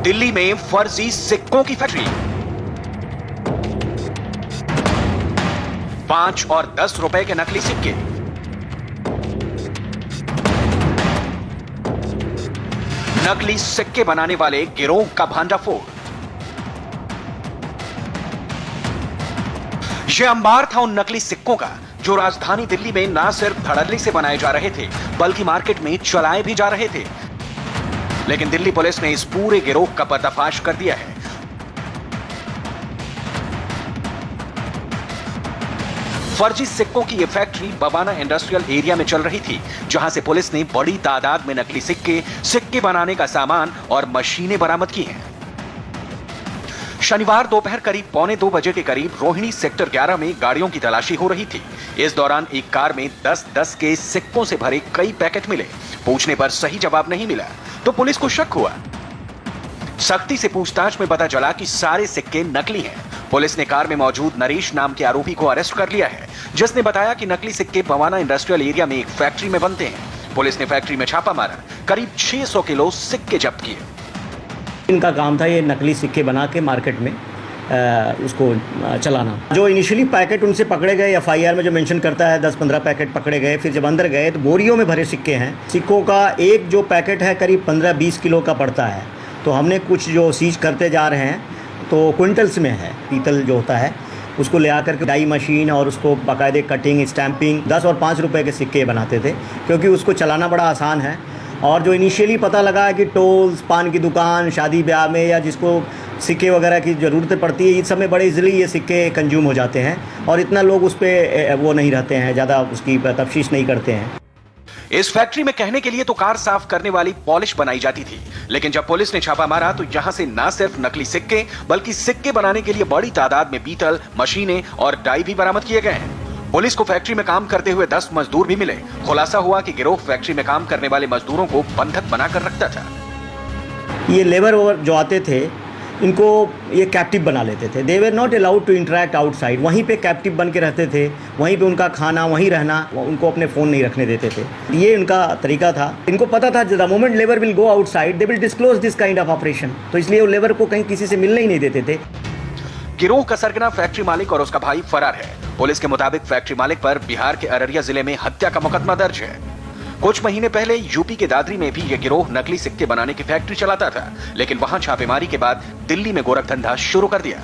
दिल्ली में फर्जी सिक्कों की फैक्ट्री। 5 और 10 रुपए के नकली सिक्के। नकली सिक्के बनाने वाले गिरोह का भांडाफोड़। यह अंबार था उन नकली सिक्कों का जो राजधानी दिल्ली में न सिर्फ धड़ल्ले से बनाए जा रहे थे बल्कि मार्केट में चलाए भी जा रहे थे। लेकिन दिल्ली पुलिस ने इस पूरे गिरोह का पर्दाफाश कर दिया है। फर्जी सिक्कों की यह फैक्ट्री बवाना इंडस्ट्रियल एरिया में चल रही थी, जहां से पुलिस ने बड़ी तादाद में नकली सिक्के बनाने का सामान और मशीनें बरामद की हैं। शनिवार दोपहर करीब 1:45 बजे के करीब रोहिणी सेक्टर 11 में गाड़ियों की तलाशी हो रही थी। इस दौरान एक कार में 10-10 के सिक्कों से भरे कई पैकेट मिले। पूछने पर सही जवाब नहीं मिला तो पुलिस को शक हुआ। सख्ती से पूछताछ में पता चला कि सारे सिक्के नकली हैं। पुलिस ने कार में मौजूद नरेश नाम के आरोपी को अरेस्ट कर लिया है, जिसने बताया कि नकली सिक्के बवाना इंडस्ट्रियल एरिया में एक फैक्ट्री में बनते हैं। पुलिस ने फैक्ट्री में छापा मारा, करीब 600 किलो सिक्के जब्त किए। इनका काम था ये नकली सिक्के बना के मार्केट में उसको चलाना। जो इनिशियली पैकेट उनसे पकड़े गए, एफआईआर में जो मेंशन करता है 10-15 पैकेट पकड़े गए, फिर जब अंदर गए तो बोरियों में भरे सिक्के हैं। सिक्कों का एक जो पैकेट है करीब 15-20 किलो का पड़ता है। तो हमने कुछ जो सीज करते जा रहे हैं तो क्विंटल्स में है। पीतल जो होता है उसको ले आकर के डाई मशीन और उसको बाकायदे कटिंग, स्टैंपिंग 10 और 5 रुपए के सिक्के बनाते थे, क्योंकि उसको चलाना बड़ा आसान है। और जो इनिशियली पता लगा कि टोल्स, पान की दुकान, शादी ब्याह में या जिसको सिक्के वगैरह की ज़रूरत पड़ती है, इस समय बड़े इजीली ये सिक्के कंज्यूम हो जाते हैं और इतना लोग उस पर वो नहीं रहते हैं, ज़्यादा उसकी तफ्तीश नहीं करते हैं। इस फैक्ट्री में कहने के लिए तो कार साफ करने वाली पॉलिश बनाई जाती थी, लेकिन जब पुलिस ने छापा मारा तो यहां से न सिर्फ नकली सिक्के बल्कि सिक्के बनाने के लिए बड़ी तादाद में पीतल, मशीनें और डाई भी बरामद किए गए हैं। पुलिस को फैक्ट्री में काम करते हुए 10 मजदूर भी मिले। खुलासा हुआ कि गिरोह फैक्ट्री में काम करने वाले मजदूरों को बंधक बनाकर रखता था। ये लेबर जो आते थे इनको ये कैप्टिव बना लेते थे। They were not allowed to interact outside. वहीं पे कैप्टिव बन के रहते थे, वहीं पे उनका खाना, वहीं रहना, उनको अपने फ़ोन नहीं रखने देते थे। ये उनका तरीका था। इनको पता था the moment labour will go outside they will disclose this kind of operation. तो इसलिए वो लेबर को कहीं किसी से मिलने ही नहीं देते थे। गिरोह का सरगना फैक्ट्री मालिक और उसका भाई फरार है। पुलिस के मुताबिक फैक्ट्री मालिक पर बिहार के अररिया जिले में हत्या का मुकदमा दर्ज है। कुछ महीने पहले यूपी के दादरी में भी यह गिरोह नकली सिक्के बनाने की फैक्ट्री चलाता था, लेकिन वहां छापेमारी के बाद दिल्ली में गोरख धंधा शुरू कर दिया।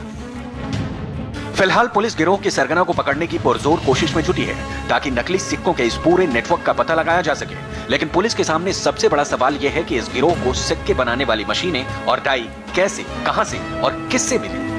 फिलहाल पुलिस गिरोह के सरगना को पकड़ने की पुरजोर कोशिश में जुटी है ताकि नकली सिक्कों के इस पूरे नेटवर्क का पता लगाया जा सके। लेकिन पुलिस के सामने सबसे बड़ा सवाल यह है कि इस गिरोह को सिक्के बनाने वाली मशीनें और डाई कैसे, कहां से और किससे मिली।